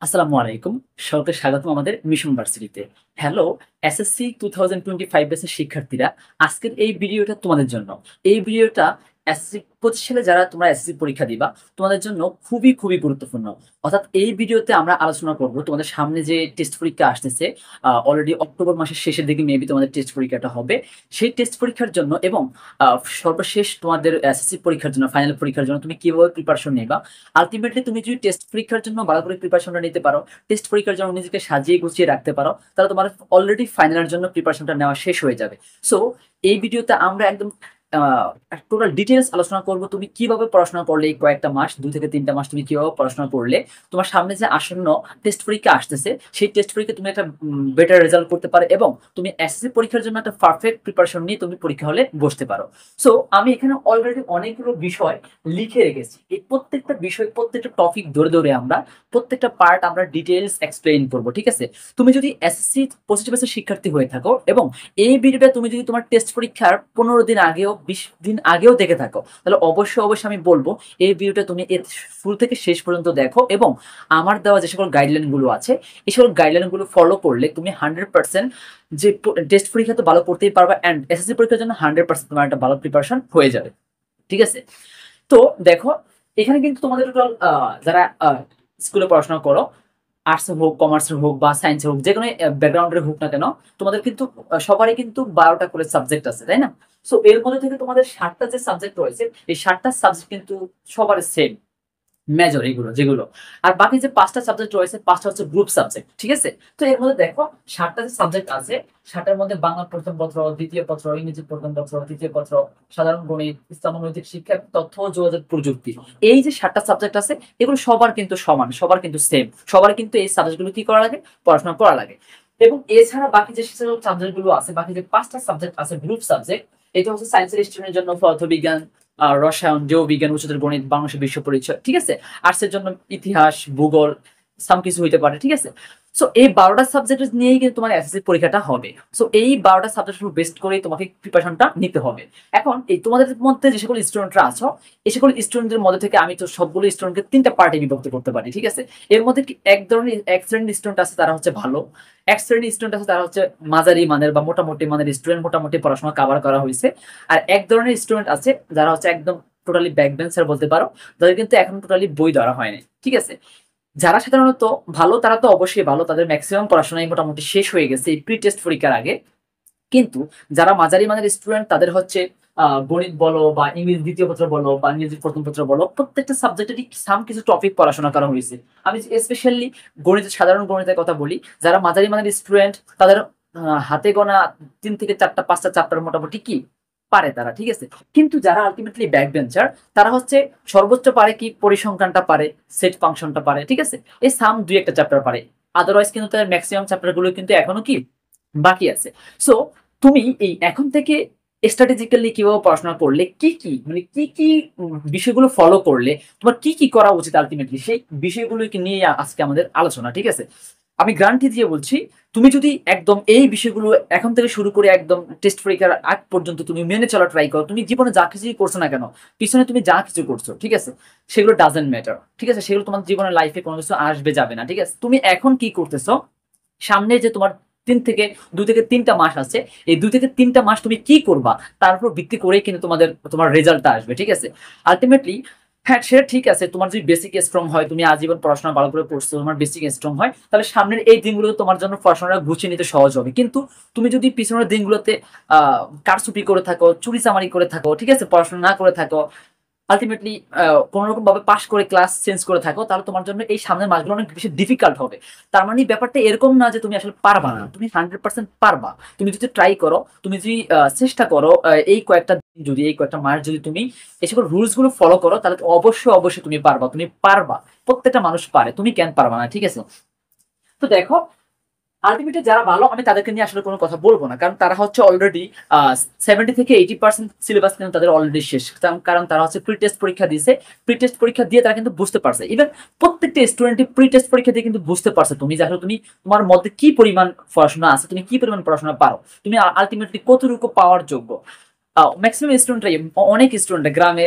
আসসালামু আলাইকুম। সকলকে স্বাগতম আমাদের মিশন ভার্সিটিতে। হ্যালো, এসএসসি 2025 ব্যাচের শিক্ষার্থীরা, আজকের এই ভিডিওটা তোমাদের জন্য। এই ভিডিওটা এসএসসি 25 সালে যারা তোমরা এসএসসি পরীক্ষা দিবা, তোমাদের জন্য খুবই গুরুত্বপূর্ণ। অর্থাৎ এই ভিডিওতে আমরা আলোচনা করব তোমাদের সামনে যে টেস্ট পরীক্ষা আসতেছে, অলরেডি অক্টোবর মাসের শেষের দিকে মেবি তোমাদের টেস্ট পরীক্ষাটা হবে। সেই টেস্ট পরীক্ষার জন্য এবং সর্বশেষ তোমাদের এসএসসি পরীক্ষার জন্য, ফাইনাল পরীক্ষার জন্য তুমি কিভাবে প্রিপারেশন নিবা। আলটিমেটলি তুমি যদি টেস্ট পরীক্ষার জন্য ভালো করে প্রিপারেশনটা নিতে পারো, টেস্ট পরীক্ষার জন্য নিজেকে সাজিয়ে গুছিয়ে রাখতে পারো, তাহলে তোমার অলরেডি ফাইনালের জন্য প্রিপারেশনটা নেওয়া শেষ হয়ে যাবে। সো এই ভিডিওতে আমরা একদম টোটাল ডিটেলস আলোচনা করব তুমি কিভাবে পড়াশোনা করলে, এই কয়েকটা মাস 2 থেকে 3টা মাস তুমি কিভাবে পড়াশোনা করলে তোমার সামনে যে আসন্ন টেস্ট পরীক্ষা আসতেছে সেই টেস্ট পরীক্ষা তুমি একটা বেটার রেজাল্ট করতে পারো এবং তুমি এসএসসি পরীক্ষার জন্য একটা পারফেক্ট প্রিপারেশন নিয়ে তুমি পরীক্ষা হলে বসতে পারো। সো আমি এখানে অলরেডি অনেকগুলো বিষয় লিখে রেখেছি। এই প্রত্যেকটা বিষয়, প্রত্যেকটা টপিক ধরে আমরা প্রত্যেকটা পার্ট আমরা ডিটেলস এক্সপ্লেইন করব, ঠিক আছে? তুমি যদি এসএসসি পজিটিভ এর শিক্ষার্থী হয়ে থাকো এবং এই ভিডিওটা তুমি যদি তোমার টেস্ট পরীক্ষার 15 দিন আগেও 20 দিন আগেও দেখে থাকো, তাহলে অবশ্যই আমি বলবো এই ভিডিওটা তুমি এর শুরু থেকে শেষ পর্যন্ত দেখো এবং আমার দেওয়া যে সকল গাইডলাইন গুলো আছে এই সকল গাইডলাইন গুলো ফলো করলে তুমি 100% যে টেস্ট পরীক্ষা তো ভালো পড়তেই পারবে অ্যান্ড এসএসসি পরীক্ষার জন্য 100% তোমার একটা ভালো প্রিপারেশন হয়ে যাবে, ঠিক আছে? তো দেখো, এখানে কিন্তু তোমাদের টোটাল যারা স্কুলে পড়াশোনা করো, আর্টসের হোক, কমার্সের হোক বা সায়েন্সের হোক, যে কোনো ব্যাকগ্রাউন্ডের হোক না কেন, তোমাদের কিন্তু সবারই কিন্তু 12টা করে সাবজেক্ট আছে, তাই না? সো এর মধ্যে থেকে তোমাদের 7টা যে সাবজেক্ট রয়েছে, এই 7টা সাবজেক্ট কিন্তু সবার সেম, মেজর এগুলো যেগুলো। আর বাকি যে 5টা সাবজেক্ট রয়েছে, 5টা হচ্ছে গ্রুপ সাবজেক্ট, ঠিক আছে? তো এর মধ্যে দেখো 7টা যে সাবজেক্ট আছে, 7টার মধ্যে বাংলা প্রথম পত্র, দ্বিতীয় পত্র, ইংরেজি প্রথম পত্র, তৃতীয় পত্র, সাধারণ গণিত, ইসলাম ও নৈতিক শিক্ষা, তথ্য ও যোগাযোগ প্রযুক্তি, এই যে 7টা সাবজেক্ট আছে এগুলো সবার কিন্তু সমান, সবার কিন্তু সেম, সবার কিন্তু এই সাবজেক্টগুলো কি করা লাগে, পড়াশোনা করা লাগে। এবং এছাড়া বাকি যে সাবজেক্টগুলো আছে, বাকি যে 5টা সাবজেক্ট আছে গ্রুপ সাবজেক্ট, এটা হচ্ছে সায়েন্সের স্টুডেন্টের জন্য পদার্থবিজ্ঞান, রসায়ন, জীববিজ্ঞান, উচ্চতর গণিত, বাংলাদেশের বিশ্ব পরিচয়, ঠিক আছে? আর্টসের জন্য ইতিহাস, ভূগোল, সাম কিছু হইতে পারে, ঠিক আছে? সো এই 12টা সাবজেক্ট নিয়েই কিন্তু তোমার এসএসসি পরীক্ষাটা হবে। সো এই 12টা সাবজেক্ট বেস্ট করেই তোমাকে প্রিপারেশনটা নিতে হবে। এখন এই তোমাদের মধ্যে যে সকল স্টুডেন্টরা আছো, এই সকল স্টুডেন্টদের মধ্যে থেকে আমি তো সবগুলো স্টুডেন্টকে 3টা পার্টে বিভক্ত করতে পারি, ঠিক আছে? এর মধ্যে কি এক শ্রেণীর স্টুডেন্ট আছে তারা হচ্ছে ভালো, এক শ্রেণীর স্টুডেন্ট আছে তারা হচ্ছে মাঝারি মানের বা মোটামুটি মানের স্টুডেন্ট, মোটামুটি পড়াশোনা কভার করা হয়েছে। আর এক ধরনের স্টুডেন্ট আছে যারা হচ্ছে একদম টোটালি ব্যাক বেঞ্চার বলতে পারো, তাদের কিন্তু এখন টোটালি বই ধরা হয়নি, ঠিক আছে? যারা সাধারণত ভালো তারা তো অবশ্যই ভালো, তাদের ম্যাক্সিমাম পড়াশোনাই মোটামুটি শেষ হয়ে গেছে এই প্রি টেস্ট পরীক্ষার আগে। কিন্তু যারা মাঝারি মানের স্টুডেন্ট তাদের হচ্ছে গণিত বলো বা ইংরেজি দ্বিতীয় পত্র বলো বা ইংরেজি প্রথম পত্র বলো, প্রত্যেকটা সাবজেক্টেরই সাম কিছু টপিক পড়াশোনা করা হয়েছে। আমি স্পেশালি সাধারণ গণিতের কথা বলি, যারা মাঝারি মানের স্টুডেন্ট তাদের হাতে গোনা 3 থেকে 4টা 5টা চ্যাপ্টার মোটামুটি কি পারে তারা, ঠিক আছে? কিন্তু যারা আলটিমেটলি ব্যাক বেঞ্চার, তারা হচ্ছে সর্বোচ্চ পারে কি পরিসংখ্যানটা পারে, সেট ফাংশনটা পারে, ঠিক আছে? এই সাম 2-1টা চ্যাপ্টার পারে। আদারওয়াইজ কিন্তু তাদের ম্যাক্সিমাম চ্যাপ্টার গুলো কিন্তু এখনো কি বাকি আছে। সো তুমি এই এখন থেকে স্ট্র্যাটেজিক্যালি কিভাবে পড়াশোনা করলে, কি বিষয়গুলো ফলো করলে তোমার কি করা উচিত, আলটিমেটলি সেই বিষয়গুলোকে নিয়ে আজকে আমাদের আলোচনা, ঠিক আছে? আমি গ্যারান্টি দিয়ে বলছি, তুমি যদি একদম এই বিষয়গুলো এখন থেকে শুরু করে একদম টেস্ট পরীক্ষার আগ পর্যন্ত তুমি মেনে চলা ট্রাই করো, তুমি জীবনে যা কিছুই করছো না কেন, পিছনে তুমি যা কিছু করছো, ঠিক আছে, সেগুলো ডাজেন্ট ম্যাটার, ঠিক আছে? সেগুলো তোমার জীবনের লাইফে কোনো কিছু আসবে যাবে না, ঠিক আছে? তুমি এখন কি করতেছো, সামনে যে তোমার 2 থেকে 3টা মাস আছে, এই 2 থেকে 3টা মাস তুমি কি করবা তার উপর ভিত্তি করেই কিন্তু তোমার রেজাল্টটা আসবে, ঠিক আছে? আলটিমেটলি হ্যাঁ, সেটা ঠিক আছে, তোমার যদি বেসিক স্ট্রং হয়, তুমি আজীবন পড়াশোনা ভালো করে পড়ছো, তোমার বেসিক স্ট্রং হয়, তাহলে সামনের এই দিনগুলো তোমার জন্য পড়াশোনাটা গুছিয়ে নিতে সহজ হবে। কিন্তু তুমি যদি পিছনের দিনগুলোতে কারচুপি করে থাকো, চুরি চামারি করে থাকো, ঠিক আছে, পড়াশোনা না করে থাকো, আলটিমেটলি কোনো রকম ভাবে পাশ করে ক্লাস চেঞ্জ করে থাকো, তাহলে তোমার জন্য এই সামনের মাসগুলো অনেক বেশি ডিফিকাল্ট হবে। তার মানে ব্যাপারটা এরকম না যে তুমি আসলে পারবা না, তুমি 100% পারবা। তুমি যদি ট্রাই করো, তুমি যদি চেষ্টা করো, এই কয়েকটা মাস যদি তুমি এই সকল রুলস গুলো ফলো করো, তাহলে তো অবশ্যই তুমি পারবা, তুমি পারবা। প্রত্যেকটা মানুষ পারে, তুমি কেন পারবা না, ঠিক আছে? তো দেখো, আলটিমেটলি যারা ভালো আমি তাদেরকে নিয়ে আসলে কোনো কথা বলবো না, কারণ তারা হচ্ছে অলরেডি 70 থেকে 80% সিলেবাস কিন্তু তাদের অলরেডি শেষ, কারণ তারা হচ্ছে প্রি টেস্ট পরীক্ষা দিয়েছে। প্রি টেস্ট পরীক্ষা দিয়ে তারা কিন্তু বুঝতে পারছে, ইভেন প্রত্যেকটা স্টুডেন্টই প্রি টেস্ট পরীক্ষা দিয়ে কিন্তু বুঝতে পারছে তুমি যে আসলে তুমি তোমার মধ্যে কি পরিমাণ পড়াশোনা আছে, তুমি কি পরিমাণ পড়াশোনা পারো, তুমি আলটিমেটলি কতটুকু পাওয়ার যোগ্য। ম্যাক্সিমাম স্টুডেন্টরাই, অনেক স্টুডেন্ট গ্রামে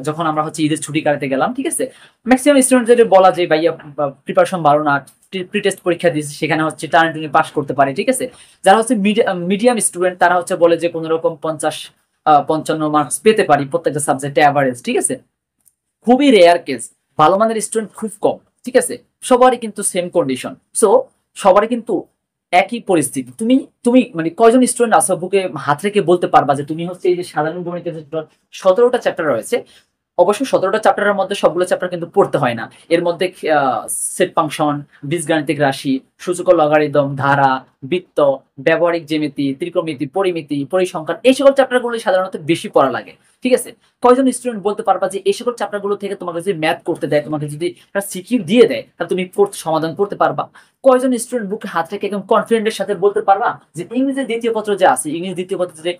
যখন আমরা হচ্ছে ঈদের ছুটি কাটাতে গেলাম, ঠিক আছে, ম্যাক্সিমাম স্টুডেন্টদের বলা যে ভাইয়া প্রিপারেশন ভালো না, প্রি টেস্ট পরীক্ষা দিয়েছে সেখানে হচ্ছে টানাটানি পাস করতে পারে, ঠিক আছে। যারা হচ্ছে মিডিয়াম স্টুডেন্ট তারা হচ্ছে বলে যে কোনো রকম 50-55 মার্কস পেতে পারি প্রত্যেকটা সাবজেক্টে অ্যাভারেজ, ঠিক আছে। খুবই রেয়ার কেস, ভালো মানের স্টুডেন্ট খুব কম, ঠিক আছে। সবারই কিন্তু সেম কন্ডিশন, সো সবারই কিন্তু একই পরিস্থিতি। তুমি তুমি মানে কয়জন স্টুডেন্ট আছো বুকে হাত রেখে বলতে পারবা যে তুমি হচ্ছে এই যে সাধারণ গণিতের 17টা চ্যাপ্টার রয়েছে, অবশ্যই 17টা চ্যাপ্টারের মধ্যে সবগুলো চ্যাপ্টার কিন্তু পড়তে হয় না। এর মধ্যে সেট ফাংশন, বীজগাণিতিক রাশি, সূচক লগারিদম, ধারা, বৃত্ত, ব্যবহারিক জ্যামিতি, ত্রিকোণমিতি, পরিমিতি, পরিসংখ্যান, এই সকল চ্যাপ্টারগুলো সাধারণত বেশি পড়া লাগে, ঠিক আছে। কয়জন স্টুডেন্ট বলতে পারবা যে এই সকল চ্যাপ্টারগুলো থেকে তোমাকে যদি ম্যাথ করতে দেয়, তোমাকে যদি একটা সিকিউ দিয়ে দেয়, তাহলে তুমি সমাধান করতে পারবা? কয়জন স্টুডেন্ট বুকে হাত রেখে একদম কনফিডেন্টের সাথে বলতে পারবা যে ইংরেজির দ্বিতীয় পত্র যে আছে, ইংরেজি দ্বিতীয় পত্র যে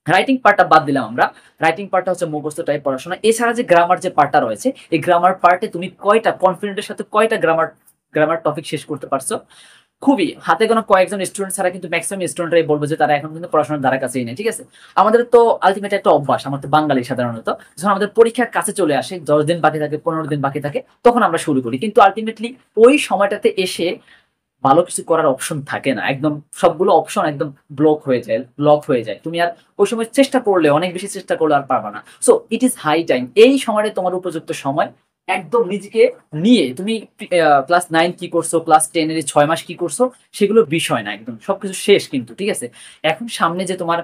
রাইটিং পার্টটা বাদ দিলাম আমরা, রাইটিং পার্টটা হচ্ছে মুখস্থ টাইপ পড়াশোনা, এছাড়া যে গ্রামার যে পার্টটা রয়েছে, এই গ্রামার পার্টে তুমি কয়টা কনফিডেন্টের সাথে কয়টা গ্রামার গ্রামার টপিক শেষ করতে পারছো? খুবই হাতে গোনা কয়েকজন স্টুডেন্ট ছাড়া কিন্তু ম্যাক্সিমাম স্টুডেন্টরাই বলবো যে তারা এখন কিন্তু পড়াশোনার দ্বারা কাছেই নেই, ঠিক আছে। আমাদের তো আলটিমেট একটা অভ্যাস, আমার তো বাঙালি সাধারণত যখন আমাদের পরীক্ষার কাছে চলে আসে, 10 দিন বাকি থাকে, 15 দিন বাকি থাকে, তখন আমরা শুরু করি, কিন্তু আলটিমেটলি ওই সময়টাতে এসে ভালো কিছু করার অপশন থাকে না, একদম সবগুলো অপশন একদম লক হয়ে যায়। তুমি আর ওই সময় চেষ্টা করলে, অনেক বেশি চেষ্টা করলে আর পারবা না। So it is high time, এই সময়টা তোমার উপযুক্ত সময়। একদম নিজেকে নিয়ে তুমি ক্লাস 9 কি করছো, ক্লাস 10 এর 6 মাস কি করছো, সেগুলো বিষয় না, একদম সবকিছু শেষ কিন্তু, ঠিক আছে। এখন সামনে যে তোমার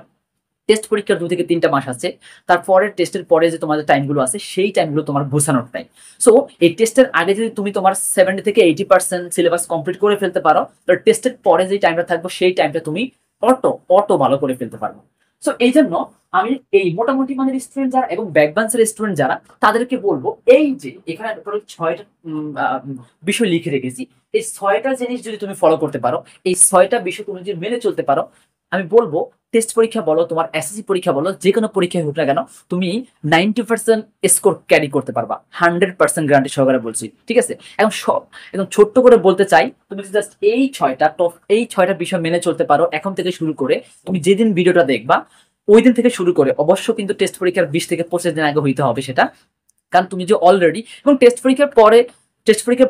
টেস্ট পরীক্ষার 2 থেকে 3টা মাস আছে, তারপরের টেস্টের পরে যে তোমাদের টাইমগুলো আছে, সেই টাইমগুলো তোমার গোছানোর টাইম। সো এই টেস্টের আগে যদি তুমি তোমার 70 থেকে 80% সিলেবাস কমপ্লিট করে ফেলতে পারো, তো টেস্টের পরে যে টাইমটা থাকবে সেই টাইমটা তুমি অটো অটো ভালো করে ফেলতে পারবো। সো এই জন্য আমি এই মোটামুটি মানের স্টুডেন্ট যারা এবং ব্যাকবেঞ্চের স্টুডেন্ট যারা, তাদেরকে বলবো এই যে এখানে টোটাল 6টা বিষয় লিখে রেখেছি, এই 6টা জিনিস যদি তুমি ফলো করতে পারো, এই 6টা বিষয় তুমি যদি মেনে চলতে পারো, আমি বলবো টেস্ট পরীক্ষা বলো, তোমার এসএসসি পরীক্ষা বলো, যে কোনো পরীক্ষায় হোক না কেন, তুমি 90% স্কোর ক্যারি করতে পারবা, 100% গ্যারান্টি সহকারে বলছি, ঠিক আছে। এখন সব একদম ছোট্ট করে বলতে চাই, তুমি জাস্ট এই ছয়টা বিষয় মেনে চলতে পারো এখন থেকে শুরু করে, তুমি যেদিন ভিডিওটা দেখবা ওই দিন থেকে শুরু করে, অবশ্য কিন্তু টেস্ট পরীক্ষার 20 থেকে 25 দিন আগে হইতে হবে সেটা, কারণ তুমি যে অলরেডি, এবং টেস্ট পরীক্ষার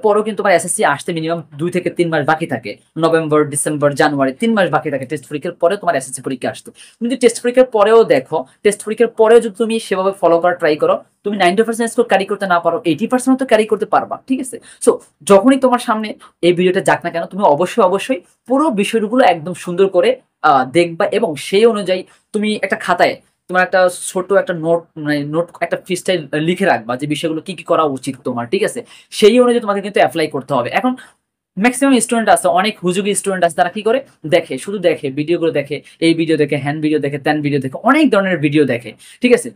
পরেও কিন্তু তোমার এসএসসি আসতে মিনিমাম 2 থেকে 3 মাস বাকি থাকে, নভেম্বর, ডিসেম্বর, জানুয়ারি, 3 মাস বাকি থাকে টেস্ট পরীক্ষার পরে তোমার এসএসসি পরীক্ষা আসতে। তুমি যদি টেস্ট পরীক্ষার পরেও দেখো, টেস্ট পরীক্ষার পরেও যদি তুমি সেভাবে ফলো করার ট্রাই করো, তুমি 90% স্কোর ক্যারি করতে না পারো, 80% তো ক্যারি করতে পারবা, ঠিক আছে। সো যখনই তোমার সামনে এই ভিডিওটা যাক না কেন, তুমি অবশ্যই পুরো বিষয়গুলো একদম সুন্দর করে দেখবা, এবং সেই অনুযায়ী তুমি একটা খাতায় তোমার একটা ছোট একটা নোট একটা ফ্রিস্টাইল লিখে রাখবা যে বিষয়গুলো কি কি করা উচিত তোমার, ঠিক আছে। সেই অনুযায়ী তোমাকে কিন্তু অ্যাপ্লাই করতে হবে। এখন ম্যাক্সিমাম স্টুডেন্ট আছে, অনেক হুজুগি স্টুডেন্ট আছে, তারা কি করে দেখে, শুধু দেখে ভিডিওগুলো দেখে, এই ভিডিও দেখে, হ্যান্ড ভিডিও দেখে, ত্যান ভিডিও দেখে, অনেক ধরনের ভিডিও দেখে, ঠিক আছে।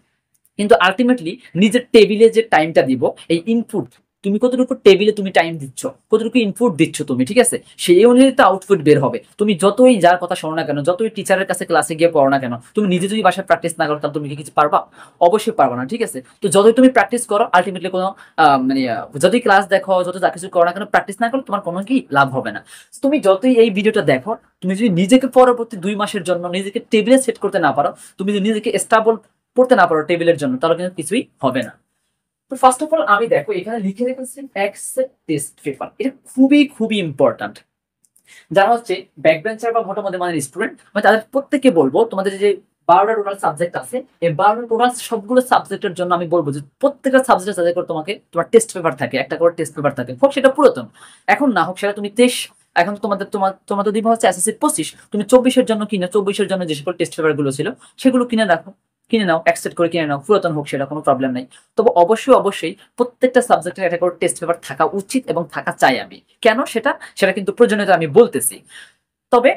কিন্তু আলটিমেটলি নিজের টেবিলে যে টাইমটা দিব, এই ইনপুট, তুমি কতটুকু টেবিলে তুমি টাইম দিচ্ছ, কতটুকু ইনপুট দিচ্ছ তুমি, ঠিক আছে, সেই অনুযায়ী তো আউটপুট বের হবে। তুমি যতই যার কথা শোনো না কেন, যতই টিচারের কাছে ক্লাসে গিয়ে পড়ো না কেন, তুমি নিজে যদি বাসায় প্র্যাকটিস না করো, তাহলে তুমি কি কিছু পারবা? অবশ্যই পারবা না, ঠিক আছে। তো যতই তুমি প্র্যাকটিস করো, আলটিমেটলি কোনো মানে যতই ক্লাস দেখো, যত যা কিছু করো না কেন, প্র্যাকটিস না করলে তোমার কোনো কি লাভ হবে না। তুমি যতই এই ভিডিওটা দেখো, তুমি যদি নিজেকে পরবর্তী 2 মাসের জন্য নিজেকে টেবিলে সেট করতে না পারো, তুমি যদি নিজেকে স্টেবল পড়তে না পারো টেবিলের জন্য, তাহলে কিন্তু কিছুই হবে না। তো ফার্স্ট অফ অল আমি দেখো এখানে লিখে রেখেছি এক্সেট টেস্ট পেপার, এটা খুবই ইম্পর্ট্যান্ট। যারা হচ্ছে ব্যাক বেঞ্চার বা মোটামুটি মানের স্টুডেন্ট, মানে তাদের প্রত্যেককে বলবো, তোমাদের যে 12টা টোটাল সাবজেক্ট আছে, এই 12টা টোটাল সবগুলো সাবজেক্টের জন্য আমি বলবো যে প্রত্যেকটা সাবজেক্টের সাথে করে তোমাকে তোমার টেস্ট পেপার থাকে, একটা করে টেস্ট পেপার থাকে, হোক সেটা পুরাতন, এখন না হোক সেটা তুমি 23, এখন তোমার তো দিব হচ্ছে এসএসসি 25, তুমি 24-এর জন্য কিনে, 24-এর জন্য যে সকল টেস্ট পেপার গুলো ছিল সেগুলো কিনে রাখো, কিনে নাও, অ্যাকসেপ্ট করে কিনে নাও, পুরাতন হোক সেটা কোনো প্রবলেম নাই। তবে অবশ্যই প্রত্যেকটা সাবজেক্টের একটা করে টেস্ট পেপার থাকা উচিত এবং থাকা চাই। আমি কেন সেটা সেটা কিন্তু প্রয়োজনীয়তা আমি বলতেছি। তবে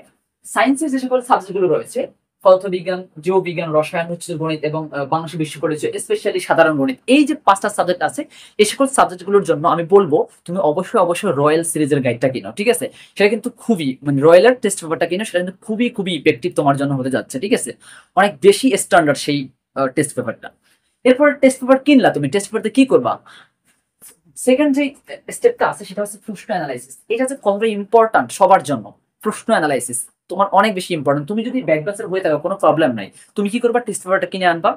সায়েন্সের যে সকল সাবজেক্টগুলো রয়েছে, পদার্থবিজ্ঞান, জীববিজ্ঞান, রসায়ন, উচ্চতর গণিত এবং বাংলাদেশ বিশ্ব কলেজ, স্পেশালি সাধারণ গণিত, এই যে 5টা সাবজেক্ট আছে, এই সকল সাবজেক্টগুলোর জন্য আমি বলবো তুমি অবশ্যই রয়্যাল সিরিজের গাইডটা কিনো, ঠিক আছে। সেটা কিন্তু খুবই মানে রয়্যালের টেস্ট পেপারটা কিনো, সেটা কিন্তু খুবই ইফেক্টিভ তোমার জন্য হতে যাচ্ছে, ঠিক আছে। অনেক বেশি স্ট্যান্ডার্ড সেই টেস্ট পেপারটা। এরপর টেস্ট পেপার কিনলা, তুমি টেস্ট পেপারতে কি করবা? সেকেন্ড যে স্টেপটা আছে সেটা হচ্ছে প্রশ্ন অ্যানালাইসিস। এটা হচ্ছে কতটা ইম্পর্ট্যান্ট সবার জন্য, প্রশ্ন অ্যানালাইসিস। তোমার অনেক বেশি ইম্পর্টেন্ট। তুমি যদি ব্যাক বেঞ্চার হয়ে থাকো কোনো প্রবলেম নাই, তুমি কি করবা, টেস্ট পেপারটা কিনে আনবা।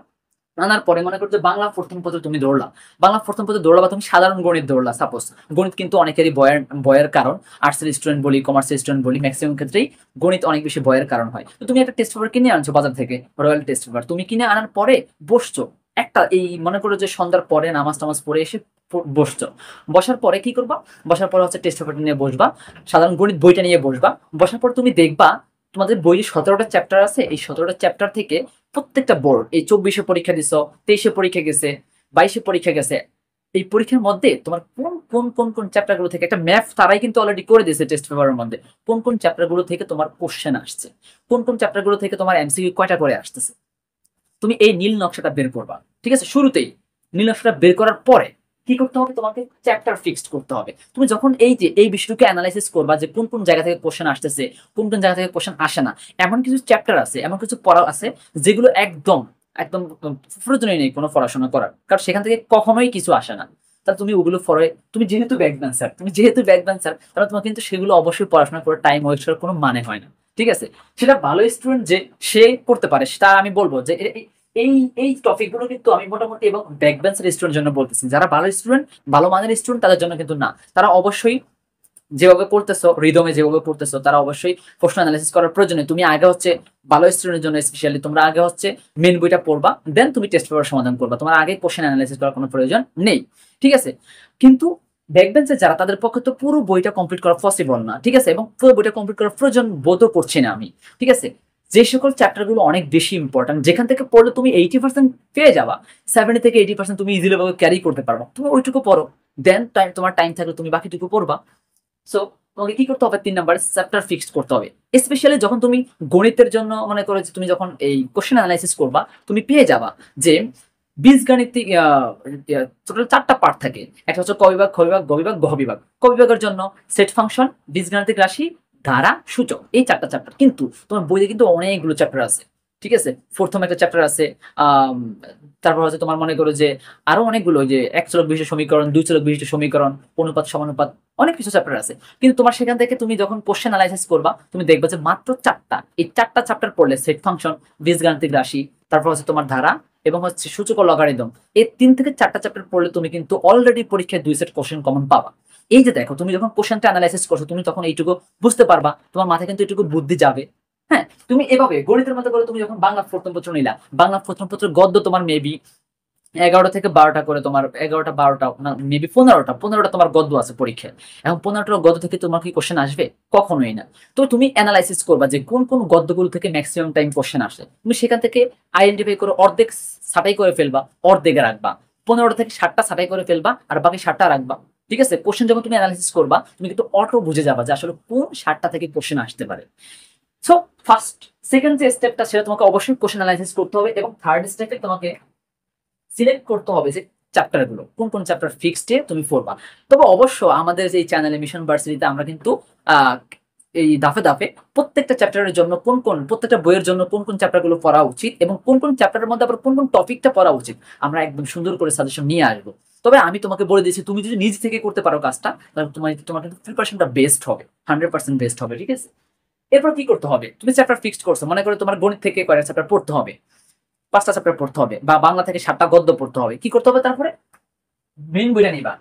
আনার পরে মনে করছো বাংলা প্রথম পত্র তুমি দৌড়লা, বাংলা প্রথম পত্র দৌড়লা বা তুমি সাধারণ গণিত দৌড়লা সাপোজ। গণিত কিন্তু অনেকেরই ভয়ের কারণ, আর্টসের স্টুডেন্ট বলি, কমার্সের স্টুডেন্ট বলি, ম্যাক্সিমাম ক্ষেত্রেই গণিত অনেক বেশি ভয়ের কারণ হয়। তো তুমি একটা টেস্ট পেপার কিনে আনছো বাজার থেকে, রয়্যাল টেস্ট পেপার তুমি কিনে আনার পরে বসছো একটা, এই মনে করো যে সন্ধ্যার পরে নামাজ টামাজ পড়ে এসে বসছো। বসার পরে কি করবা, বসার পরে হচ্ছে টেস্ট পেপারটা নিয়ে বসবা, সাধারণ গণিত বইটা নিয়ে বসবা। বসার পর তুমি দেখবা তোমাদের বইয়ে 17টা চ্যাপ্টার আছে, এই 17টা চ্যাপ্টার থেকে প্রত্যেকটা বোর্ড, এই 24-এ পরীক্ষা দিছো, 23-এ পরীক্ষা গেছে, 22-এ পরীক্ষা গেছে, এই পরীক্ষার মধ্যে তোমার কোন কোন কোন কোন চ্যাপ্টার গুলো থেকে একটা ম্যাপ তারাই কিন্তু অলরেডি করে দিয়েছে টেস্ট পেপারের মধ্যে, কোন কোন চ্যাপ্টার গুলো থেকে তোমার কোশ্চেন আসছে, কোন কোন চ্যাপ্টার গুলো থেকে তোমার এমসিকিউ কয়টা করে আসতেছে। তুমি এই নীল নকশাটা বের করবা, ঠিক আছে। শুরুতেই নীল নকশাটা বের করার পরে কি করতে হবে, তোমাকে চ্যাপ্টার ফিক্সড করতে হবে। তুমি যখন এই যে এই বিষয়টাকে অ্যানালাইসিস করবা যে কোন কোন জায়গা থেকে কোশ্চেন আসতেছে, কোন কোন জায়গা থেকে কোশ্চেন আসে না, এমন কিছু চ্যাপ্টার আছে, এমন কিছু পড়া আছে যেগুলো একদম একদম প্রয়োজনই নেই কোনো পড়াশোনা করার, কারণ সেখান থেকে কখনোই কিছু আসে না। তাহলে তুমি ওগুলো পড়ে, তুমি যেহেতু ব্যাক বেঞ্চার, তাহলে তোমার কিন্তু সেগুলো অবশ্যই পড়াশোনা করে টাইম ওয়েস্ট করার কোনো মানে হয় না, ঠিক আছে। সেটা ভালো স্টুডেন্ট যে সে করতে পারে, সেটা আমি বলবো যে এই এই টপিক গুলো কিন্তু আমি মোটামুটি এবং ব্যাক বেঞ্চের স্টুডেন্ট জন্য বলতেছি, যারা ভালো স্টুডেন্ট, ভালো মানের স্টুডেন্ট তাদের জন্য কিন্তু না। তারা অবশ্যই যেভাবে পড়তেছো, রিদমে যেভাবে পড়তেছো, তারা অবশ্যই প্রশ্ন অ্যানালাইসিস করার প্রয়োজনে তুমি আগে হচ্ছে ভালো স্টুডেন্টের জন্য স্পেশালি তোমরা আগে হচ্ছে মেন বইটা পড়বা, দেন তুমি টেস্ট পেপার সমাধান করবা, তোমার আগে কোশ্চেন অ্যানালাইসিস করার কোনো প্রয়োজন নেই, ঠিক আছে। কিন্তু ব্যাকবেঞ্চে যারা, তাদের পক্ষে তো পুরো বইটা কমপ্লিট করা পসিবল না, ঠিক আছে, এবং পুরো বইটা কমপ্লিট করার প্রয়োজন বোধও করছি না আমি, ঠিক আছে। যে সকল চ্যাপ্টারগুলো অনেক বেশি ইম্পর্টেন্ট, যেখান থেকে পড়লে তুমি 80% পেয়ে যাবা, 70 থেকে 80% তুমি ইজিলি ভাবে ক্যারি করতে পারবা, তুমি ওইটুকু পড়ো, দেন তোমার টাইম থাকলে তুমি বাকিটুকু পড়বা। সো তোমাকে কি করতে হবে, 3 নাম্বার চ্যাপ্টার ফিক্সড করতে হবে। স্পেশালি যখন তুমি গণিতের জন্য মনে করো যে তুমি যখন এই কোশ্চেন অ্যানালাইসিস করবা, তুমি পেয়ে যাবা যে বীজগাণিতিক টোটাল 4টা পার্ট থাকে। একটা হচ্ছে ক বিভাগ, খ বিভাগ, গ বিভাগ, গ বিভাগ। ক বিভাগের জন্য সেট ফাংশন, বীজগাণিতিক রাশি, ধারা, সূচক, এই 4টা চ্যাপ্টার। কিন্তু তোমার বইতে কিন্তু অনেকগুলো চ্যাপ্টার আছে, ঠিক আছে। প্রথম একটা চ্যাপ্টার আছে, তারপর হচ্ছে তোমার মনে করো যে আরো অনেকগুলো, যে এক চলক বিশিষ্ট সমীকরণ, দুই চলক বিশিষ্ট সমীকরণ, অনুপাত সমানুপাত, অনেক কিছু চ্যাপ্টার আছে। কিন্তু তোমার সেখান থেকে তুমি যখন কোশ্চেন অ্যানালাইসিস করবা, তুমি দেখবে যে মাত্র 4টা, এই 4টা চ্যাপ্টার পড়লে সেট ফাংশন, বীজগাণিতিক রাশি, তারপর হচ্ছে তোমার ধারা এবং হচ্ছে সূচক ও লগারিদম, এই 3 থেকে 4টা চ্যাপ্টার পড়লে তুমি কিন্তু অলরেডি পরীক্ষায় 2 সেট কোশ্চেন কমন পাবা। এই যে দেখো, তুমি যখন কোশ্চেনটা অ্যানালাইসিস করছো, তুমি তখন এইটুকু বুঝতে পারবা, তোমার মাথায় কিন্তু এইটুকু বুদ্ধি যাবে। হ্যাঁ, তুমি এভাবে গণিতের মতো করে তুমি যখন বাংলা প্রথম পত্র নিলা, বাংলা প্রথম পত্র গদ্য তোমার মেবি 11টা থেকে 12টা করে, তোমার 11টা 12টা না মেবি 15টা তোমার গদ্য আছে পরীক্ষায়। এখন 15টা গদ্য থেকে তোমার কি কোশ্চেন আসবে? কখনোই না। তো তুমি অ্যানালাইসিস করবা যে কোন কোন গদ্যগুলো থেকে ম্যাক্সিমাম টাইম কোশ্চেন আসে, তুমি সেখান থেকে আইডেন্টিফাই করে অর্ধেক ছাঁটাই করে ফেলবা, অর্ধেকে রাখবা, 15টা থেকে 7টা ছাঁটাই করে ফেলবা, আর বাকি 7টা রাখবা, ঠিক আছে। কোশ্চেন যখন তুমি অ্যানালাইসিস করবা, তুমি কিন্তু অটো বুঝে যাবা যে আসলে কোন 7টা থেকে কোশ্চেন আসতে পারে। সো ফার্স্ট সেকেন্ড যে স্টেপটা, সেটা তোমাকে অবশ্যই কোশ্চেন অ্যানালাইসিস করতে হবে, এবং থার্ড স্টেপে তোমাকে সিলেক্ট করতে হবে যে চ্যাপ্টারগুলো কোন কোন চ্যাপ্টার ফিক্সডে তুমি পড়বা। তবে অবশ্য আমাদের যে চ্যানেলে মিশন ভার্সিটিতে আমরা কিন্তু এই ধাপে ধাপে প্রত্যেকটা চ্যাপ্টারের জন্য প্রত্যেকটা বইয়ের জন্য কোন কোন চ্যাপ্টারগুলো পড়া উচিত এবং কোন কোন চ্যাপ্টারের মধ্যে আবার কোন কোন টপিকটা পড়া উচিত, আমরা একদম সুন্দর করে সাজেশন নিয়ে আসবো। তবে আমি তোমাকে বলে দিয়েছি, তুমি যদি নিজ থেকে করতে পারো কাজটা, তাহলে তোমার কিন্তু প্রিপারেশনটা বেস্ট হবে, 100% বেস্ট হবে, ঠিক আছে। এরপর কি করতে হবে, তুমি চ্যাপ্টার ফিক্সড করছো, মনে করো তোমার গণিত থেকে কয়টা চ্যাপ্টার পড়তে হবে, 5টা চ্যাপ্টার পড়তে হবে, বা বাংলা থেকে 7টা গদ্য পড়তে হবে। কি করতে হবে, তারপরে মেইন বইটা নিবা,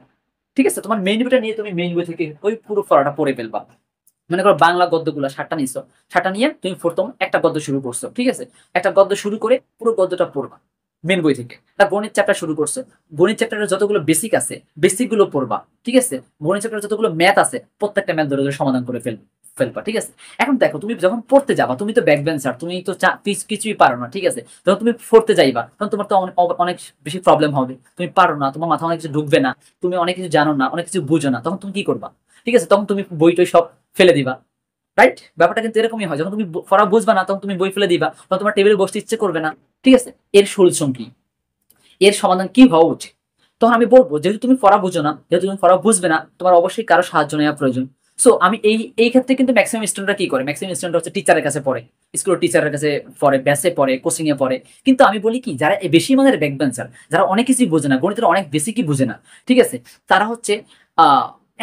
ঠিক আছে। তোমার মেইন বইটা নিয়ে তুমি মেইন বই থেকে ওই পুরো পড়াটা পড়ে ফেলবা। মনে করো বাংলা গদ্যগুলো 7টা নিছো, 7টা নিয়ে তুমি প্রথম একটা গদ্য শুরু করছো, ঠিক আছে। একটা গদ্য শুরু করে পুরো গদ্যটা পড়বা মেন বই থেকে। তার গণিত চ্যাপ্টার শুরু করছে, গণিত চ্যাপ্টারের যতগুলো বেসিক আছে বেসিক গুলো পড়বা, ঠিক আছে। গণিত চ্যাপ্টারের যতগুলো ম্যাথ আছে প্রত্যেকটা ম্যাথ ধরে ধরে সমাধান করে ফেলবা, ঠিক আছে। এখন দেখো, তুমি যখন পড়তে যাবা, তুমি তো ব্যাক বেঞ্চার, তুমি তো কিছুই পারো না, ঠিক আছে। যখন তুমি পড়তে যাইবা, তখন তোমার তো অনেক বেশি প্রবলেম হবে, তুমি পারো না, তোমার মাথা অনেক কিছু ঢুকবে না, তুমি অনেক কিছু জানো না, অনেক কিছু বুঝো না, তখন তুমি কি করবা, ঠিক আছে। তখন তুমি বইটই সব ফেলে দিবা, রাইট। ব্যাপারটা কিন্তু এরকমই হয়, যখন তুমি পড়া বুঝবা না, তখন তুমি বই ফেলে দিবা, তখন তোমার টেবিলে বসতে ইচ্ছে করবে না, ঠিক আছে। এর সলিউশন কি, এর সমাধান কি হওয়া উচিত? তখন আমি বলবো, যেহেতু তুমি পড়া বুঝো না, যেহেতু তুমি পড়া বুঝবে না, তোমার অবশ্যই কারো সাহায্য নেওয়া প্রয়োজন। সো আমি এই ক্ষেত্রে কিন্তু ম্যাক্সিমাম স্টুডেন্টরা কি করে, ম্যাক্সিমাম স্টুডেন্ট হচ্ছে টিচারের কাছে পড়ে, স্কুলের টিচারের কাছে পড়ে, ব্যাসে পড়ে, কোচিং এ পড়ে। কিন্তু আমি বলি কি, যারা বেশি মানের ব্যাকবেঞ্চার, যারা অনেক কিছুই বোঝে না, গণিতের অনেক বেসিকই বুঝে না, ঠিক আছে, তারা হচ্ছে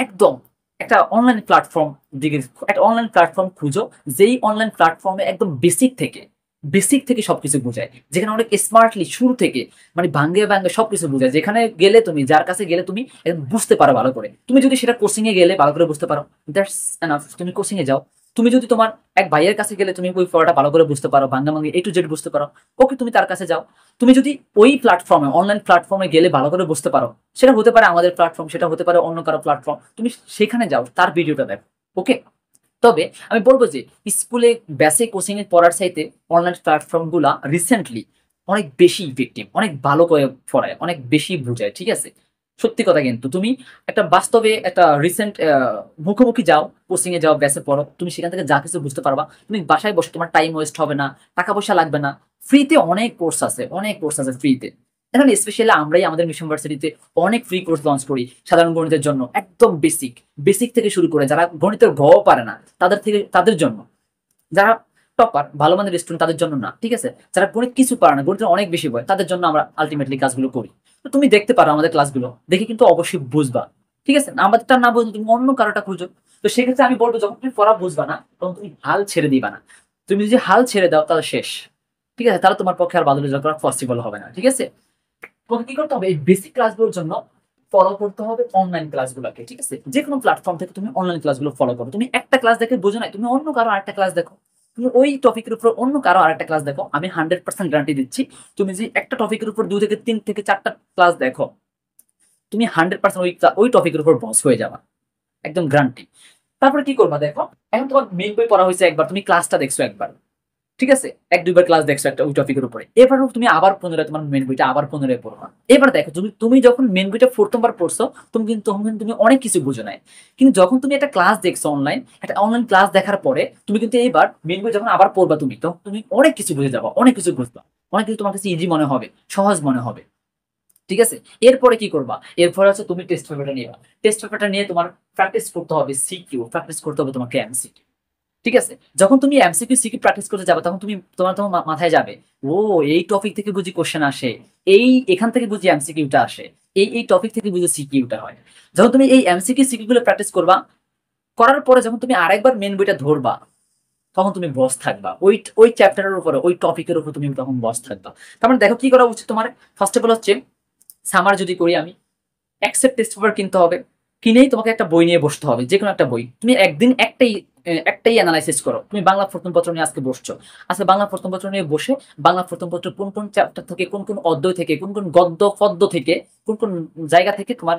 একদম একটা অনলাইন প্ল্যাটফর্ম দিকে, একটা অনলাইন প্ল্যাটফর্ম খুঁজো যেই অনলাইন প্ল্যাটফর্মে একদম বেসিক থেকে সবকিছু বোঝায়, যেখানে অনেক স্মার্টলি শুরু থেকে মানে ভাঙ্গে ভাঙ্গে সবকিছু বোঝায়, যেখানে গেলে তুমি যার কাছে গেলে তুমি একদম বুঝতে পারো ভালো করে। তুমি যদি সেটা কোচিং এ গেলে ভালো করে বুঝতে পারো, দ্যাটস এনাফ, তুমি কোচিং এ যাও। তুমি যদি তোমার এক ভাইয়ের কাছে গেলে তুমি ওই পড়াটা ভালো করে বুঝতে পারো, ভাঙ্গা ভাঙ্গি A to Z বুঝতে পারো, ওকে তুমি তার কাছে যাও। তুমি যদি ওই প্ল্যাটফর্মে অনলাইন প্ল্যাটফর্মে গেলে ভালো করে বুঝতে পারো, সেটা হতে পারে আমাদের প্ল্যাটফর্ম, সেটা হতে পারে অন্য কারো প্ল্যাটফর্ম, তুমি সেখানে যাও, তার ভিডিওটা দেখো। ওকে, তবে আমি বলবো যে স্কুলে বেসিক কোচিং এ পড়ার চাইতে অনলাইন প্ল্যাটফর্ম গুলা রিসেন্টলি অনেক বেশি ইফেক্টিভ, অনেক ভালো করে পড়ায়, অনেক বেশি বোঝায়। ঠিক আছে, সত্যি কথা। কিন্তু তুমি একটা বাস্তবে একটা রিসেন্ট মুখোমুখি যাও, কোচিং এ যাও, ব্যাসে পড়ো, তুমি সেখান থেকে যা কিছু বুঝতে পারবা। তুমি বাসায় বসে, তোমার টাইম ওয়েস্ট হবে না, টাকা পয়সা লাগবে না। ফ্রিতে অনেক কোর্স আছে, অনেক কোর্স আছে ফ্রিতে। এখন স্পেশালি আমরাই আমাদের মিশন ইউনিভার্সিটিতে অনেক ফ্রি কোর্স লঞ্চ করি সাধারণ গণিতের জন্য, একদম বেসিক থেকে শুরু করে যারা গণিতের ঘও পারে না তাদের জন্য, যারা টপার ভালো মানের স্টুডেন্ট তাদের জন্য না, ঠিক আছে, যারা গণিত কিছু পারে না, গণিতের অনেক বেশি ভয়, তাদের জন্য আমরা আলটিমেটলি কাজগুলো করি। তো তুমি দেখতে পারো আমাদের ক্লাসগুলো দেখে, কিন্তু অবশ্যই বুঝবা। ঠিক আছে, আমাদেরটা না বুঝলে তুমি অন্য কারোটা খুঁজো। তো সেক্ষেত্রে আমি বলবো, যখন তুমি পড়া বুঝবা না তখন তুমি হাল ছেড়ে দিবা না। তুমি যদি হাল ছেড়ে দাও তাহলে শেষ। ঠিক আছে, তাহলে তোমার পক্ষে আর ভালো রেজাল্ট করা পসিবল হবে না। ঠিক আছে, তোমাকে কি করতে হবে, এই বেসিক ক্লাসগুলোর জন্য ফলো করতে হবে অনলাইন ক্লাসগুলোকে। ঠিক আছে, যে কোনো প্ল্যাটফর্ম থেকে তুমি অনলাইন ক্লাসগুলো ফলো করো। তুমি একটা ক্লাস দেখে বোঝো না, তুমি অন্য কারো আরেকটা ক্লাস দেখো। তুমি ওই টপিকের উপর অন্য কারো আরেকটা ক্লাস দেখো, আমি 100% গ্যারান্টি দিচ্ছি, তুমি যে একটা টপিকের উপর 2 থেকে 3 থেকে 4টা ক্লাস দেখো, তুমি 100% ওই টপিকের উপর বস হয়ে যাবা, একদম গ্যারান্টি। তারপরে কি করবা দেখো, এখন তোমার মেইন বই পড়া হয়েছে একবার, তুমি ক্লাসটা দেখছো একবার, ঠিক আছে, 1-2 বার ক্লাস দেখছো একটা ওই টপিকের উপরে, এবার তুমি আবার পুনরায় তোমার মেন বইটা আবার পুনরায় পড়বা। এবার দেখো, তুমি যখন মেন বইটা প্রথমবার পড়ছো, তখন কিন্তু তুমি অনেক কিছু বুঝো নাই। কিন্তু যখন তুমি একটা ক্লাস দেখছো অনলাইন, একটা অনলাইন ক্লাস দেখার পরে তুমি কিন্তু এইবার মেন বই যখন আবার পড়বা, তুমি তো তুমি অনেক কিছু বুঝে যাবা, অনেক কিছু বুঝবা, অনেক কিছু তোমার কাছে ইজি মনে হবে, সহজ মনে হবে। ঠিক আছে, এরপরে কি করবা, এরপরে হচ্ছে তুমি টেস্ট পেপারটা নিবা। টেস্ট পেপারটা নিয়ে তোমার প্র্যাকটিস করতে হবে সিকিউ, প্র্যাকটিস করতে হবে তোমাকে এমসিকিউ। ঠিক আছে, যখন তুমি এমসিকিউ সিকিউ প্র্যাকটিস করতে যাবে, তখন তুমি তোমার মাথায় যাবে, ও এই টপিক থেকে বুঝি কোশ্চেন আসে, এখান থেকে বুঝি এমসিকিউটা আসে, এই টপিক থেকে বুঝি সিকিউটা হয়। যখন তুমি এই এমসিকিউ সিকিউ গুলো প্র্যাকটিস করবা, করার পরে যখন তুমি আরেকবার মেন বইটা ধরবা, তখন তুমি বস থাকবা ওই ওই চ্যাপ্টারের উপরে, ওই টপিকের উপর তুমি তখন বস থাকবা। তার মানে দেখো কি করা উচিত তোমার। ফার্স্ট অফ অল হচ্ছে, সামার যদি করি আমি, অ্যাকসেপ্ট টেস্ট পেপার কিনতে হবে। কিনেই তোমাকে একটা বই নিয়ে বসতে হবে, যে কোনো একটা বই। তুমি একদিন একটাই অ্যানালাইসিস করো। তুমি বাংলা প্রথম পত্র নিয়ে আজকে বসছো, আজকে বাংলা প্রথম পত্র নিয়ে বসে বাংলা প্রথম পত্র কোন কোন চ্যাপ্টার থেকে, কোন কোন অধ্যায় থেকে, কোন কোন গদ্য পদ্য থেকে, কোন কোন জায়গা থেকে তোমার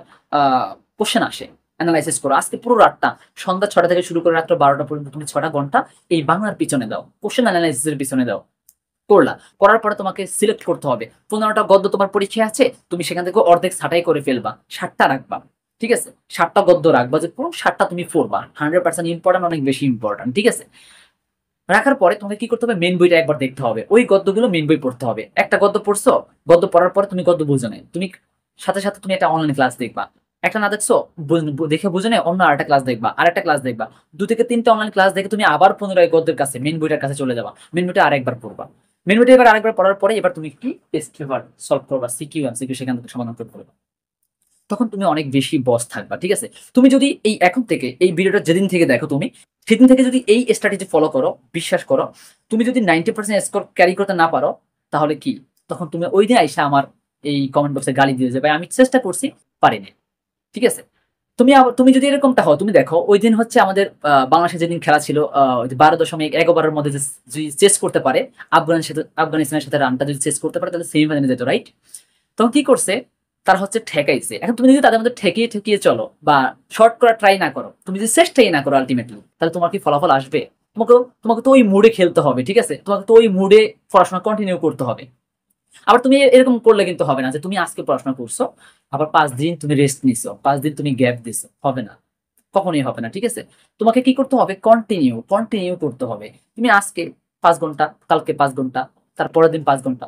কোশ্চেন আসে, অ্যানালাইসিস করো। আজকে পুরো রাতটা, সন্ধ্যা 6টা থেকে শুরু করে রাত্র 12টা পর্যন্ত তুমি 6টা ঘন্টা এই বাংলার পিছনে দাও, কোশ্চেন অ্যানালাইসিসের পিছনে দাও। করলা, করার পরে তোমাকে সিলেক্ট করতে হবে 15টা গদ্য তোমার পরীক্ষায় আছে, তুমি সেখান থেকে অর্ধেক ছাঁটাই করে ফেলবা, 7টা রাখবা। ঠিক আছে, 7টা গদ্য রাখবা, যে পুরো 7টা তুমি পড়বা, 100% ইম্পর্টেন্ট, অনেক বেশি ইম্পর্টেন্ট। ঠিক আছে, রাখার পরে তোমাকে কি করতে হবে, মেন বইটা একবার দেখতে হবে, ওই গদ্যগুলো মেন বই পড়তে হবে। একটা গদ্য পড়ছো, গদ্য পড়ার পরে তুমি গদ্য বুঝো নাই, তুমি সাথে সাথে তুমি একটা অনলাইন ক্লাস দেখবা। একটা না দেখছো, দেখে বুঝে নেই, অন্য আরেকটা ক্লাস দেখবা, আরেকটা ক্লাস দেখবা, 2 থেকে 3টা অনলাইন ক্লাস দেখে তুমি আবার পুনরায় গদ্যের কাছে, মেন বইটার কাছে চলে যাবা, মেন বইটা আরেকবার পড়বা। মেন বইটা এবার আরেকবার পড়ার পরে এবার তুমি কি টেস্ট পেপার সলভ করবা, সিকিউ এমসিকিউ সেখান থেকে সমাধান করতে পারবা। তখন তুমি অনেক বেশি বস থাকবা। ঠিক আছে, তুমি যদি এই এখন থেকে এই ভিডিওটা যেদিন থেকে দেখো, তুমি সেদিন থেকে যদি এই স্ট্র্যাটেজি ফলো করো, বিশ্বাস করো, তুমি যদি 90% স্কোর ক্যারি করতে না পারো, তাহলে কি, তখন তুমি ওই দিন আইসা আমার এই কমেন্ট বক্সে গালি দিয়ে যাবে, আমি চেষ্টা করছি, পারিনি। ঠিক আছে, তুমি যদি এরকমটা হও, তুমি দেখো ওই দিন হচ্ছে আমাদের বাংলাদেশে যেদিন খেলা ছিল, 12.1 ওভারের মধ্যে যদি চেস করতে পারে, আফগানিস্তানের সাথে রানটা যদি চেস করতে পারে, তাহলে সেমিফাইনালে যেত, রাইট? তখন কি করছে, তারা হচ্ছে ঠেকাইছে। এখন তুমি যদি তাদের মধ্যে ঠেকিয়ে ঠেকিয়ে চলো বা শর্ট করা ট্রাই না করো, তুমি যদি চেষ্টাই না করো আলটিমেটলি, তাহলে তোমার কি ফলাফল আসবে? তোমাকে তোমাকে তো ওই মুডে খেলতে হবে। ঠিক আছে, তোমাকে তো ওই মুডে পড়াশোনা কন্টিনিউ করতে হবে। আবার তুমি এরকম করলে কিন্তু হবে না যে তুমি আজকে পড়াশোনা করছো, আবার 5 দিন তুমি রেস্ট নিছো, 5 দিন তুমি গ্যাপ দিছো, হবে না, কখনোই হবে না। ঠিক আছে, তোমাকে কি করতে হবে, কন্টিনিউ কন্টিনিউ করতে হবে। তুমি আজকে 5 ঘন্টা, কালকে 5 ঘন্টা, তারপরের দিন 5 ঘন্টা।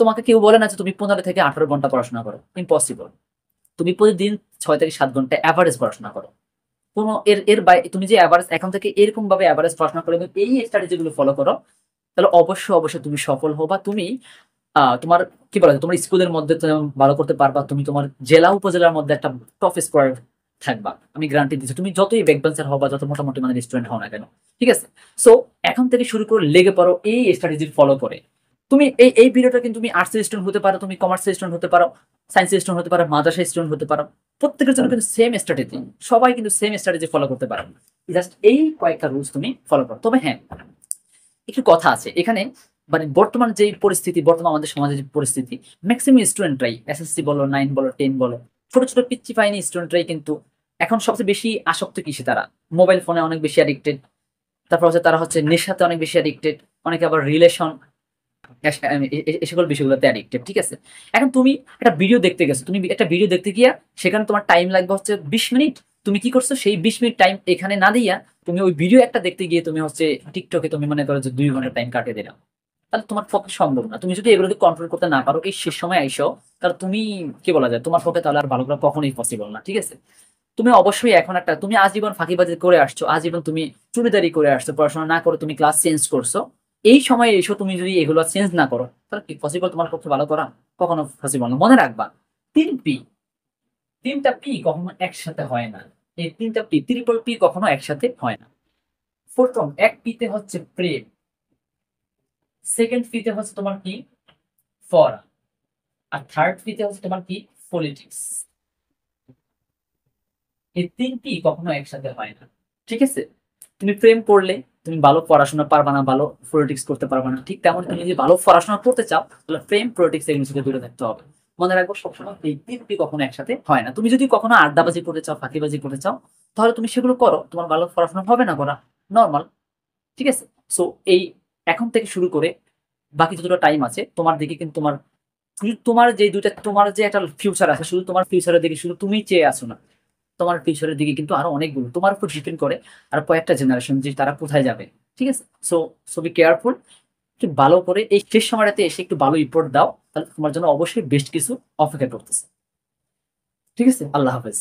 তোমাকে কেউ বলে না যে তুমি 15 থেকে 18 ঘন্টা পড়াশোনা করো, ইম্পসিবল। তুমি প্রতিদিন 6 থেকে 7 ঘন্টা অ্যাভারেজ পড়াশোনা করো। কোনো এর বাইরে তুমি যে অ্যাভারেজ এখন থেকে এরকম ভাবে অ্যাভারেজ পড়াশোনা করে এই স্ট্র্যাটেজি গুলো ফলো করো, তাহলে অবশ্যই অবশ্যই তুমি সফল হবা। তুমি তোমার কি বলা যায়, তোমার স্কুলের মধ্যে তুমি ভালো করতে পারবা, তুমি তোমার জেলা উপজেলার মধ্যে একটা টপ স্কোয়ার থাকবা, আমি গ্যারান্টি দিচ্ছি। তুমি যতই ব্যাক বেঞ্চার হও বা যত মোটামুটি মানে স্টুডেন্ট হও না কেন, ঠিক আছে? সো এখন থেকে শুরু করে লেগে পড়ো এই স্ট্র্যাটেজি ফলো করে। তুমি এই ভিডিওটা কিন্তু তুমি আর্টসের স্টুডেন্ট হতে পারো, তুমি কমার্সের স্টুডেন্ট হতে পারো, সায়েন্সের স্টুডেন্ট হতে পারো, মাদ্রাসার স্টুডেন্ট হতে পারো। প্রত্যেকের জন্য কিন্তু সেম স্ট্র্যাটেজি, সবাই কিন্তু সেম স্ট্র্যাটেজি ফলো করতে পারো। জাস্ট এই কয়েকটা রুলস তুমি ফলো করো। তবে হ্যাঁ, একটু কথা আছে এখানে, মানে বর্তমান যে পরিস্থিতি, বর্তমান আমাদের সমাজের যে পরিস্থিতি, ম্যাক্সিমাম স্টুডেন্টরাই এসএসসি বলো, 9 বলো, 10 বলো, ছোট ছোট পিচ্চি পাইনি স্টুডেন্টরাই কিন্তু এখন সবচেয়ে বেশি আসক্ত কিসে? তারা মোবাইল ফোনে অনেক বেশি অ্যাডিক্টেড। তারপর হচ্ছে তারা হচ্ছে নেশাতে অনেক বেশি অ্যাডিক্টেড, অনেকে আবার রিলেশন, এই সকল বিষয়গুলোতে অ্যাডিক্টেড, ঠিক আছে? এখন তুমি একটা ভিডিও দেখতে গেছো, তুমি একটা ভিডিও দেখতে গিয়া সেখানে তোমার টাইম লাগবে হচ্ছে 20 মিনিট। তুমি কি করছো? সেই 20 মিনিট টাইম এখানে না দিয়া তুমি ওই ভিডিও একটা দেখতে গিয়ে তুমি হচ্ছে টিকটকে তুমি মনে করো যে 2 ঘন্টা টাইম কাটিয়ে দিলাম। তাহলে তোমার পক্ষে সম্ভব না। তুমি যদি এগুলোকে কন্ট্রোল করতে না পারো এই শেষ সময় আইসো, তাহলে তুমি কি বলা যায়, তোমার পক্ষে তাহলে আর ভালো করা কখনোই পসিবল না, ঠিক আছে? তুমি অবশ্যই এখন একটা, তুমি আজীবন ফাঁকিবাজি করে আসছো, আজীবন তুমি চুড়িদারি করে আসছো, পড়াশোনা না করে তুমি ক্লাস চেঞ্জ করছো। এই সময়ে এসো তুমি যদি এগুলো চেঞ্জ না করো, তাহলে কি পসিবল তোমার পক্ষে ভালো করা? কখনো পসিবল না। মনে রাখবা, 3 পি, 3টা পি কখনো একসাথে হয় না। এই 3টা পি, ট্রিপল পি কখনো একসাথে হয় না। প্রথম 1 পিতে হচ্ছে প্রেম, সেকেন্ড পিতে হচ্ছে তোমার কি? ফরা। আর থার্ড পিতে হচ্ছে তোমার কি? পলিটিক্স। এই 3টি কখনো একসাথে হয় না, ঠিক আছে? তুমি প্রেম করলে তুমি ভালো পড়াশোনা পারবা না, ভালো পলিটিক্স করতে পারবা না। ঠিক তেমন তুমি যদি ভালো পড়াশোনা করতে চাও তাহলে প্রেম পলিটিক্স এগুলো থেকে দূরে থাকতে হবে। মনে রাখবো সবসময় এই 3টি কখনো একসাথে হয় না। তুমি যদি কখনো আড্ডাবাজি করতে চাও, ফাঁকিবাজি করতে চাও, তাহলে তুমি সেগুলো করো, তোমার ভালো পড়াশোনা হবে না করা, নর্মাল, ঠিক আছে? সো এই এখন থেকে শুরু করে বাকি যতটা টাইম আছে তোমার দিকে কিন্তু তোমার, শুধু তোমার যে দুইটা, তোমার যে একটা ফিউচার আছে, শুধু তোমার ফিউচারের দিকে শুধু তুমি চেয়ে আছো না, তোমার ফিউচারের দিকে কিন্তু আরো অনেকগুলো তোমার উপর ডিপেন্ড করে আর কয়েকটা জেনারেশন যে তারা কোথায় যাবে, ঠিক আছে? So so be careful. একটু ভালো করে এই শেষ সময়টাতে এসে একটু ভালো রিপোর্ট দাও, তাহলে তোমার জন্য অবশ্যই বেস্ট কিছু অপেক্ষা করতেছে, ঠিক আছে? আল্লাহ হাফেজ।